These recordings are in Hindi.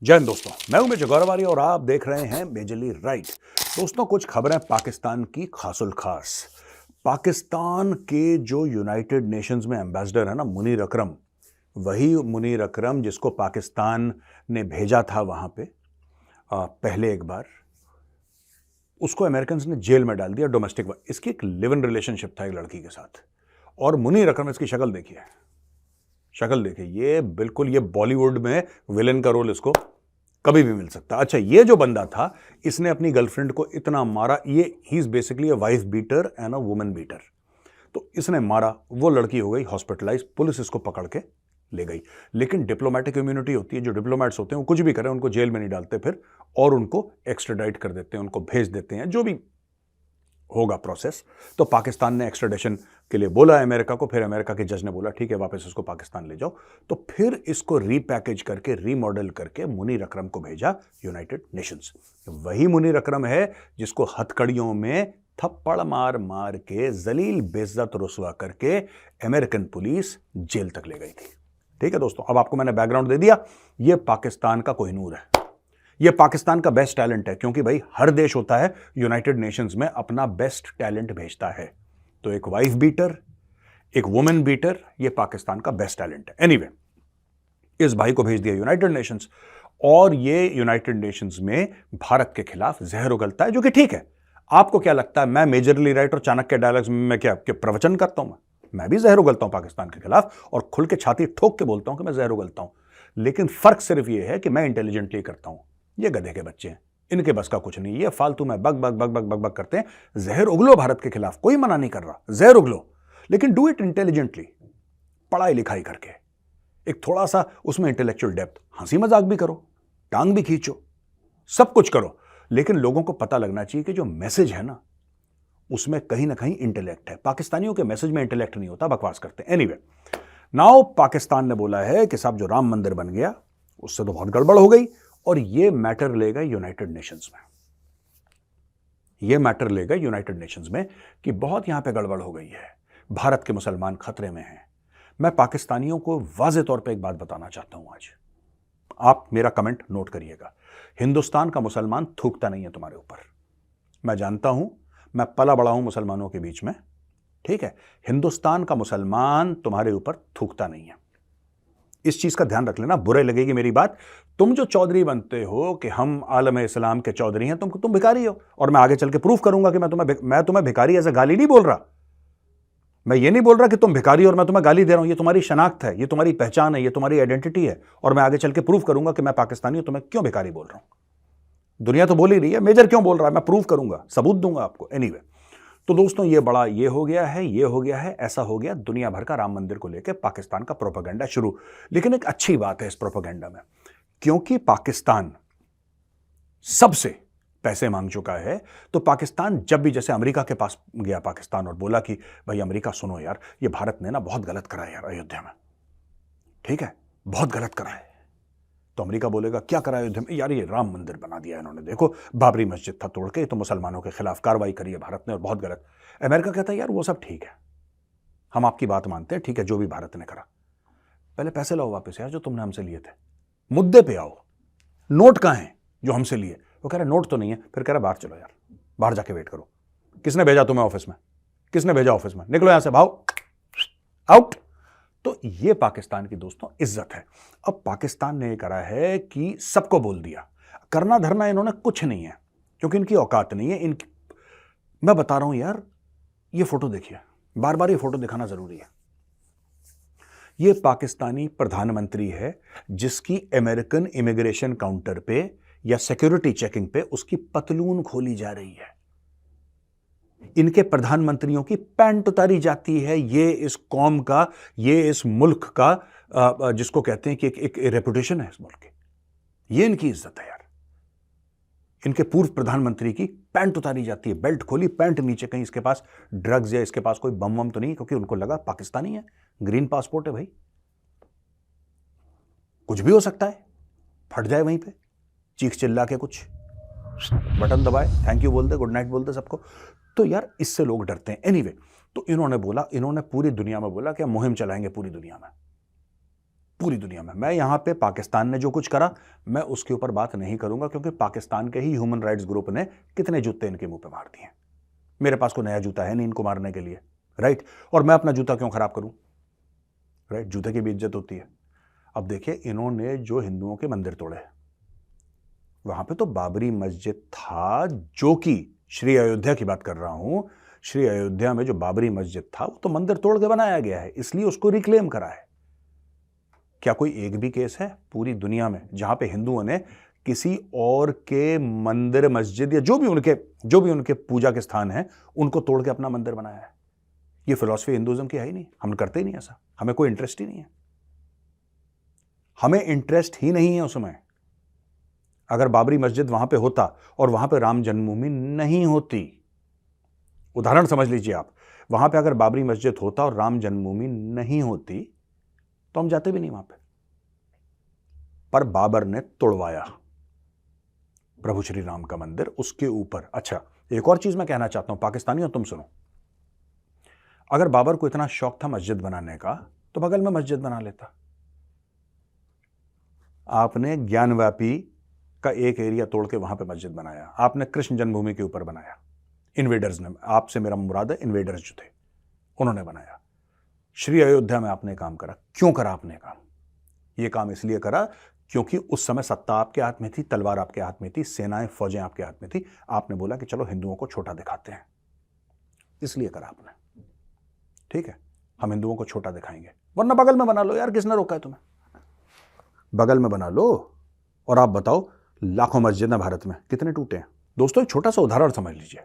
जय हिंद दोस्तों, मैं हूं मेजर गौरवारी और आप देख रहे हैं मेजरली राइट। दोस्तों, कुछ खबरें पाकिस्तान की खासुल खास। पाकिस्तान के जो यूनाइटेड नेशंस में एम्बेसडर है ना, मुनीर अकरम, वही मुनीर अकरम जिसको पाकिस्तान ने भेजा था वहां पे पहले एक बार, उसको अमेरिकन ने जेल में डाल दिया डोमेस्टिक। इसकी एक लिव इन रिलेशनशिप था एक लड़की के साथ, और मुनीर अकरम, इसकी शक्ल देखिए, ये बिल्कुल, ये बॉलीवुड में विलेन का रोल इसको कभी भी मिल सकता। अच्छा, ये जो बंदा था, इसने अपनी गर्लफ्रेंड को इतना मारा, ये ही is basically a wife beater and a woman beater. तो इसने मारा, वो लड़की हो गई हॉस्पिटलाइज, पुलिस इसको पकड़ के ले गई। लेकिन डिप्लोमेटिक इम्यूनिटी होती है, जो डिप्लोमेट्स होते हैं वो कुछ भी करें, उनको जेल में नहीं डालते फिर, और उनको एक्स्ट्राडाइट कर देते हैं, उनको भेज देते हैं, जो भी होगा प्रोसेस। तो पाकिस्तान ने एक्स्ट्राडिशन के लिए बोला अमेरिका को, फिर अमेरिका के जज ने बोला ठीक है वापस इसको पाकिस्तान ले जाओ। तो फिर इसको रीपैकेज करके, रीमॉडल करके मुनीर अकरम को भेजा यूनाइटेड नेशंस। वही मुनीर अकरम है जिसको हथकड़ियों में थप्पड़ मार मार के, जलील बेइज्जत रुसवा करके अमेरिकन पुलिस जेल तक ले गई थी। ठीक है दोस्तों, अब आपको मैंने बैकग्राउंड दे दिया। यह पाकिस्तान का कोहिनूर है, यह पाकिस्तान का बेस्ट टैलेंट है, क्योंकि भाई हर देश होता है यूनाइटेड नेशंस में अपना बेस्ट टैलेंट भेजता है। तो एक वाइफ बीटर, एक वुमेन बीटर, यह पाकिस्तान का बेस्ट टैलेंट है। एनीवे, इस भाई को भेज दिया यूनाइटेड नेशंस, और ये यूनाइटेड नेशंस में भारत के खिलाफ जहर उगलता है, जो कि ठीक है। आपको क्या लगता है, मैं मेजरली राइट और चाणक्य डायलॉग्स में क्या प्रवचन करता हूं? मैं भी जहर उगलता हूं पाकिस्तान के खिलाफ, और खुल के छाती ठोक के बोलता हूं कि मैं जहर उगलता हूं। लेकिन फर्क सिर्फ यह है कि मैं इंटेलिजेंटली करता हूं। ये गधे के बच्चे हैं, इनके बस का कुछ नहीं। ये फालतू में bug bug bug bug bug bug करते हैं। जहर उगलो भारत के खिलाफ, कोई मना नहीं कर रहा, जहर उगलो, लेकिन डू इट इंटेलिजेंटली, पढ़ाई लिखाई करके, एक थोड़ा सा उसमें इंटेलेक्चुअल डेप्थ, हंसी मजाक भी करो, टांग भी खींचो, सब कुछ करो, लेकिन लोगों को पता लगना चाहिए कि जो मैसेज है ना, उसमें कहीं ना कहीं इंटेलेक्ट है। पाकिस्तानियों के मैसेज में इंटेलेक्ट नहीं होता, बकवास करते हैं। एनीवे, नाउ पाकिस्तान ने बोला है कि साहब जो राम मंदिर बन गया उससे तो बहुत गड़बड़ हो गई, और ये मैटर लेगा यूनाइटेड नेशंस में। ये मैटर लेगा यूनाइटेड नेशंस में कि बहुत यहां पे गड़बड़ हो गई है, भारत के मुसलमान खतरे में हैं। मैं पाकिस्तानियों को वाज़ेह तौर पे एक बात बताना चाहता हूं आज, आप मेरा कमेंट नोट करिएगा। हिंदुस्तान का मुसलमान थूकता नहीं है तुम्हारे ऊपर। मैं जानता हूं, मैं पला बड़ा हूं मुसलमानों के बीच में, ठीक है। हिंदुस्तान का मुसलमान तुम्हारे ऊपर थूकता नहीं है, इस चीज का ध्यान रख लेना। बुरे लगेगी मेरी बात, तुम जो चौधरी बनते हो कि हम आलम इस्लाम के चौधरी हैं, तुम भिखारी हो, और मैं आगे चल के प्रूफ करूंगा कि मैं तुम्हें भिखारी ऐसे गाली नहीं बोल रहा। मैं ये नहीं बोल रहा कि तुम भिखारी और मैं तुम्हें गाली दे रहा हूं। ये तुम्हारी शनाख्त है, ये तुम्हारी पहचान है, ये तुम्हारी आइडेंटिटी है, और मैं आगे चल के प्रूफ करूंगा कि मैं पाकिस्तानी हूं, तुम्हें क्यों भिखारी बोल रहा हूं। दुनिया तो बोल ही रही है मेजर क्यों बोल रहा है, मैं प्रूफ करूंगा, सबूत दूंगा आपको। एनीवे, तो दोस्तों, ये बड़ा ये हो गया है, ये हो गया है, ऐसा हो गया। दुनिया भर का राम मंदिर को लेकर पाकिस्तान का प्रोपेगेंडा शुरू। लेकिन एक अच्छी बात है इस प्रोपेगेंडा में, क्योंकि पाकिस्तान सबसे पैसे मांग चुका है। तो पाकिस्तान जब भी, जैसे अमेरिका के पास गया पाकिस्तान और बोला कि भाई अमेरिका सुनो यार, ये भारत ने ना बहुत गलत करा है यार अयोध्या में, ठीक है, बहुत गलत करा है। तो अमेरिका बोलेगा क्या करा अयोध्या में? यार ये राम मंदिर बना दिया इन्होंने, देखो बाबरी मस्जिद था तोड़ के, तो मुसलमानों के खिलाफ कार्रवाई करी है भारत ने और बहुत गलत। अमेरिका कहता है यार वो सब ठीक है, हम आपकी बात मानते हैं, ठीक है जो भी भारत ने करा, पहले पैसे लाओ वापस यार जो तुमने हमसे लिए थे, मुद्दे पे आओ। नोट कहां हैं जो हमसे लिए? वो कह रहा नोट तो नहीं है। फिर कह रहा बाहर चलो यार, बाहर जाके वेट करो। किसने भेजा तुम्हें ऑफिस में? किसने भेजा ऑफिस में? निकलो यहां से, भाओ, आउट। तो ये पाकिस्तान की दोस्तों इज्जत है। अब पाकिस्तान ने करा है कि सबको बोल दिया, करना धरना इन्होंने कुछ नहीं है, क्योंकि इनकी औकात नहीं है। इनकी, मैं बता रहा हूं यार, ये फोटो देखिए, बार बार ये फोटो दिखाना जरूरी है। ये पाकिस्तानी प्रधानमंत्री है जिसकी अमेरिकन इमिग्रेशन काउंटर पे या सिक्योरिटी चेकिंग पे उसकी पतलून खोली जा रही है। इनके प्रधानमंत्रियों की पैंट उतारी जाती है। ये इस कौम का, ये इस मुल्क का, जिसको कहते हैं कि एक रेपुटेशन है इस मुल्क की, ये इनकी इज्जत है यार। इनके पूर्व प्रधानमंत्री की पैंट उतारी जाती है, बेल्ट खोली, पैंट नीचे, कहीं इसके पास ड्रग्स या इसके पास कोई बम वम तो नहीं, क्योंकि उनको लगा पाकिस्तानी है, ग्रीन पासपोर्ट है भाई, कुछ भी हो सकता है, फट जाए वहीं पे, चीख चिल्ला के कुछ बटन दबाए, थैंक यू बोल दे, गुड नाइट बोल दे सबको। तो यार इससे लोग डरते हैं। एनीवे, तो इन्होंने बोला, इन्होंने पूरी दुनिया में बोला कि हम मुहिम चलाएंगे पूरी दुनिया में। पूरी दुनिया में। मैं यहां पे पाकिस्तान ने जो कुछ करा मैं उसके ऊपर बात नहीं करूंगा, क्योंकि पाकिस्तान के ही ह्यूमन राइट्स ग्रुप ने कितने जूते इनके मुंह पे मार दिए। मेरे पास कोई नया जूता है नहीं इनको मारने के लिए, राइट। और मैं अपना जूता क्यों खराब करूं, राइट। जूते की भी इज्जत होती है। अब देखिए, इन्होंने जो हिंदुओं के मंदिर तोड़े, वहां पे तो बाबरी मस्जिद था, जो कि श्री अयोध्या की बात कर रहा हूं, श्री अयोध्या में जो बाबरी मस्जिद था वो तो मंदिर तोड़ के बनाया गया है, इसलिए उसको रिक्लेम करा है। क्या कोई एक भी केस है पूरी दुनिया में जहां पे हिंदुओं ने किसी और के मंदिर, मस्जिद या जो भी उनके पूजा के स्थान हैं उनको तोड़ के अपना मंदिर बनाया है? ये फिलॉसफी हिंदुइज्म की है ही नहीं, हम करते ही नहीं ऐसा, हमें कोई इंटरेस्ट ही नहीं है, हमें इंटरेस्ट ही नहीं है उसमें। अगर बाबरी मस्जिद वहां पे होता और वहां पे राम जन्मभूमि नहीं होती, उदाहरण समझ लीजिए आप, वहां पे अगर बाबरी मस्जिद होता और राम जन्मभूमि नहीं होती तो हम जाते भी नहीं वहां पे। पर बाबर ने तोड़वाया प्रभु श्री राम का मंदिर, उसके ऊपर। अच्छा, एक और चीज मैं कहना चाहता हूं पाकिस्तानियों, तुम सुनो। अगर बाबर को इतना शौक था मस्जिद बनाने का तो बगल में मस्जिद बना लेता। आपने ज्ञानव्यापी का एक एरिया तोड़ के वहां पे मस्जिद बनाया, आपने कृष्ण जन्मभूमि के ऊपर बनाया, इन्वेडर्स ने, आपसे मेरा मुराद है इन्वेडर्स जो थे उन्होंने बनाया। श्री अयोध्या में आपने काम करा, क्यों करा आपने काम? यह काम इसलिए करा क्योंकि उस समय सत्ता आपके हाथ में थी, तलवार आपके हाथ में थी, सेनाएं फौजें आपके हाथ में थी। आपने बोला कि चलो हिंदुओं को छोटा दिखाते हैं, इसलिए करा आपने। ठीक है, हम हिंदुओं को छोटा दिखाएंगे, वरना बगल में बना लो यार, किसने रोका है तुम्हें? बगल में बना लो। और आप बताओ, लाखों मस्जिद हैं भारत में, कितने टूटे हैं? दोस्तों एक छोटा सा उदाहरण समझ लीजिए।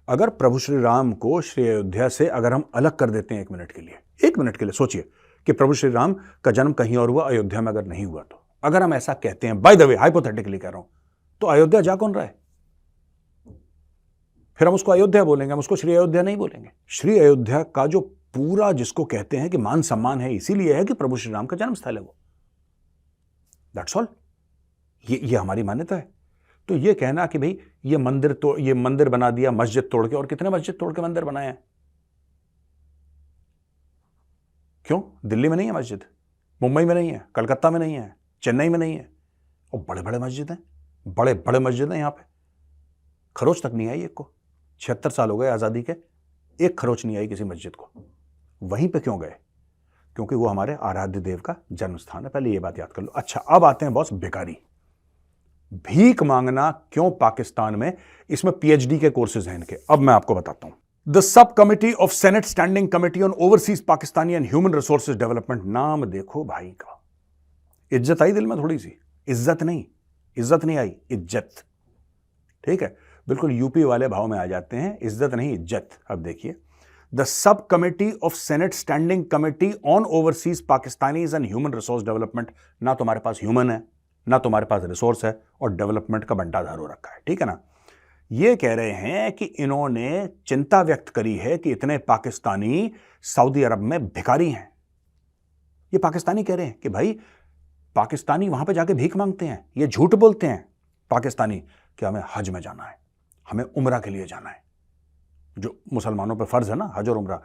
अगर प्रभु श्री राम को श्री अयोध्या से अगर हम अलग कर देते हैं एक मिनट के लिए सोचिए कि प्रभु श्री राम का जन्म कहीं और हुआ, अयोध्या में अगर नहीं हुआ, तो अगर हम ऐसा कहते हैं, बाय द वे हाइपोथेटिकली कह रहा हूं, तो अयोध्या जा कौन रहा है? फिर हम उसको अयोध्या बोलेंगे, हम उसको श्री अयोध्या नहीं बोलेंगे। श्री अयोध्या का जो पूरा जिसको कहते हैं कि मान सम्मान है, इसीलिए है कि प्रभु श्री राम का जन्म स्थल है वो। That's all. ये हमारी मान्यता है। तो ये कहना कि भाई ये मंदिर बना दिया मस्जिद तोड़ के, और कितने मस्जिद तोड़ के मंदिर बनाए हैं? क्यों? दिल्ली में नहीं है मस्जिद, मुंबई में नहीं है, कलकत्ता में नहीं है, चेन्नई में नहीं है, और बड़े बड़े मस्जिद हैं, बड़े बड़े मस्जिद हैं यहां पे। खरोच तक नहीं आई एक को, 76 साल हो गए आजादी के, एक खरोच नहीं आई किसी मस्जिद को। वहीं पे क्यों गए? क्योंकि वो हमारे आराध्य देव का जन्म स्थान है। पहले ये बात याद कर लो। अच्छा, अब आते हैं बॉस भिखारी। भीख मांगना क्यों पाकिस्तान में? इसमें पीएचडी के कोर्सेज हैं इनके। अब मैं आपको बताता हूं। The sub committee of senate standing committee on overseas Pakistani and human resources development. नाम देखो भाई का, इज्जत आई दिल में थोड़ी सी? इज्जत नहीं आई, इज्जत। ठीक है, बिल्कुल यूपी वाले भाव में आ जाते हैं, इज्जत नहीं इज्जत। अब देखिए, the sub committee of senate standing committee on overseas Pakistanis and human resource development. ना तुम्हारे पास ह्यूमन है, ना तुम्हारे पास रिसोर्स है, और डेवलपमेंट का बंटाधार हो रखा है। ठीक है ना? ये कह रहे हैं कि इन्होंने चिंता व्यक्त करी है कि इतने पाकिस्तानी सऊदी अरब में भिखारी हैं। ये पाकिस्तानी कह रहे हैं कि भाई पाकिस्तानी वहां पे जाके भीख मांगते हैं। ये झूठ बोलते हैं पाकिस्तानी कि हमें हज में जाना है, हमें उम्रा के लिए जाना है, जो मुसलमानों पे फर्ज है ना, हज और उम्रा।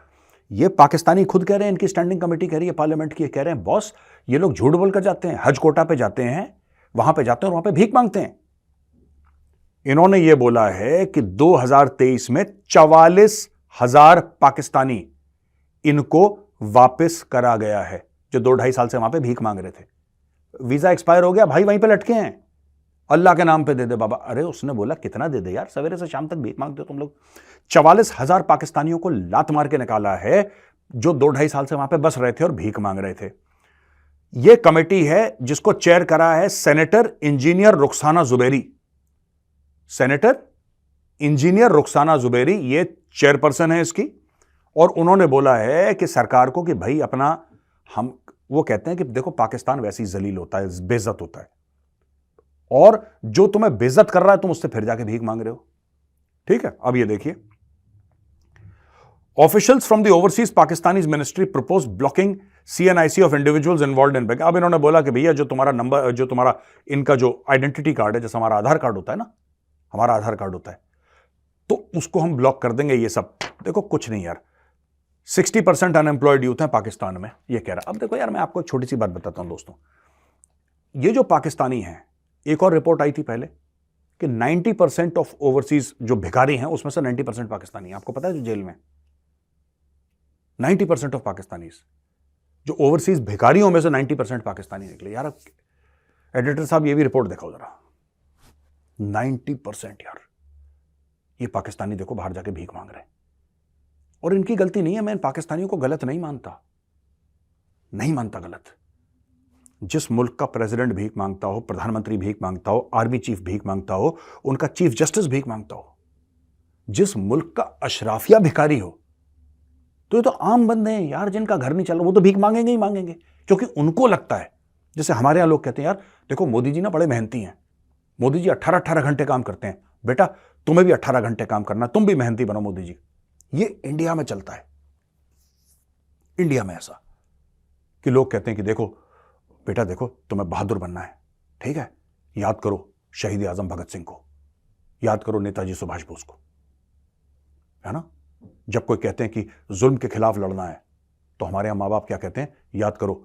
ये पाकिस्तानी खुद कह रहे हैं, इनकी स्टैंडिंग कमेटी कह रही है पार्लियामेंट की, कह रहे हैं बॉस ये लोग झूठ बोलकर जाते हैं, हज कोटा पे जाते हैं, वहां पे जाते हैं और वहां पे भीख मांगते हैं। इन्होंने ये बोला है कि 2023 में 44,000 पाकिस्तानी इनको वापस करा गया है, जो 2-2.5 साल से वहां पे भीख मांग रहे थे। वीजा एक्सपायर हो गया भाई, वहीं पे लटके हैं, अल्लाह के नाम पे दे दे बाबा। अरे उसने बोला कितना दे दे यार, सवेरे से शाम तक भीख मांगते हो तुम लोग। 44,000 पाकिस्तानियों को लात मार के निकाला है, जो 2-2.5 साल से वहां पे बस रहे थे और भीख मांग रहे थे। यह कमेटी है जिसको चेयर करा है senator engineer Rukhsana Zubairi. Senator engineer Rukhsana Zubairi ये चेयरपर्सन है इसकी। और उन्होंने बोला है कि सरकार को कि भाई अपना, हम वो कहते हैं कि देखो पाकिस्तान वैसे ही जलील होता है, बेइज्जत होता है, और जो तुम्हें बेइज्जत कर रहा है तुम उससे फिर जाके भीख मांग रहे हो। ठीक है, अब ये देखिए, officials from the overseas Pakistani ministry propose blocking CNIC of individuals involved in bank. अब इन्होंने बोला कि भैया जो तुम्हारा नंबर, जो तुम्हारा इनका जो आइडेंटिटी कार्ड है, जैसे हमारा आधार कार्ड होता है ना, हमारा आधार कार्ड होता है, तो उसको हम ब्लॉक कर देंगे। ये सब देखो कुछ नहीं यार, 60% अनएम्प्लॉयड यूथ है पाकिस्तान में, ये कह रहा। अब देखो यार, मैं आपको एक छोटी सी बात बताता हूं दोस्तों, ये जो पाकिस्तानी हैं, एक और रिपोर्ट आई थी पहले कि 90% ऑफ ओवरसीज जो भिखारी हैं उसमें से 90% पाकिस्तानी हैं। आपको पता है जो जेल में 90% ऑफ पाकिस्तानी, जो ओवरसीज भिखारियों में से 90% पाकिस्तानी निकले। यार एडिटर साहब ये भी रिपोर्ट दिखाओ जरा, 90% यार, ये पाकिस्तानी देखो बाहर जाके भीख मांग रहे हैं। और इनकी गलती नहीं है, मैं इन पाकिस्तानियों को गलत नहीं मानता, नहीं मानता गलत। जिस मुल्क का प्रेसिडेंट भीख मांगता हो, प्रधानमंत्री भीख मांगता हो, आर्मी चीफ भीख मांगता हो, उनका चीफ जस्टिस भीख मांगता हो, जिस मुल्क का अशराफिया भिखारी हो, तो ये तो आम बंदे हैं यार, जिनका घर नहीं चल रहा, वो तो भीख मांगेंगे ही मांगेंगे, क्योंकि उनको लगता है, जैसे हमारे यहां लोग कहते हैं यार देखो मोदी जी ना बड़े मेहनती हैं, मोदी जी 18-18 घंटे काम करते हैं, बेटा तुम्हें भी 18 घंटे काम करना, तुम भी मेहनती बनो मोदी जी। ये इंडिया में चलता है, इंडिया में ऐसा कि लोग कहते हैं कि देखो बेटा देखो तुम्हें बहादुर बनना है, ठीक है, याद करो शहीद आजम भगत सिंह को, याद करो नेताजी सुभाष बोस को, है ना। जब कोई कहते हैं कि जुल्म के खिलाफ लड़ना है, तो हमारे यहां मां बाप क्या कहते हैं, याद करो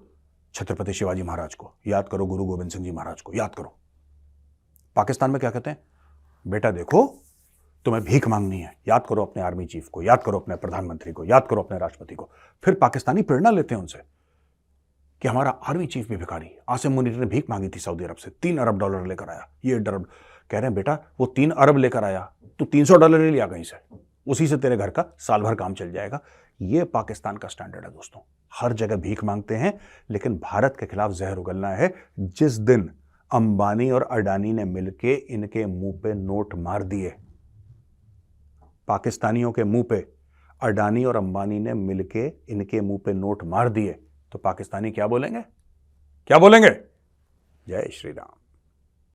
छत्रपति शिवाजी महाराज को, याद करो गुरु गोविंद सिंह जी महाराज को, याद करो। पाकिस्तान में क्या कहते हैं, बेटा देखो तुम्हें भीख मांगनी है, याद करो अपने आर्मी चीफ को, याद करो अपने प्रधानमंत्री को, याद करो अपने राष्ट्रपति को। फिर पाकिस्तानी प्रेरणा लेते हैं उनसे कि हमारा आर्मी चीफ भी भिखारी, आसिम मुनीर ने भीख मांगी थी सऊदी अरब से, $3 अरब लेकर आया, ये $1 कह रहे हैं बेटा वो 3 अरब लेकर आया, तू $300 ले लिया कहीं से, उसी से तेरे घर का साल भर काम चल जाएगा। ये पाकिस्तान का स्टैंडर्ड है दोस्तों, हर जगह भीख मांगते हैं, लेकिन भारत के खिलाफ जहर उगलना है। जिस दिन अंबानी और अडानी ने मिलके इनके मुंह पे नोट मार दिए, पाकिस्तानियों के मुंह पे अडानी और अंबानी ने मिलके इनके मुंह पे नोट मार दिए, तो पाकिस्तानी क्या बोलेंगे, क्या बोलेंगे? जय श्री राम।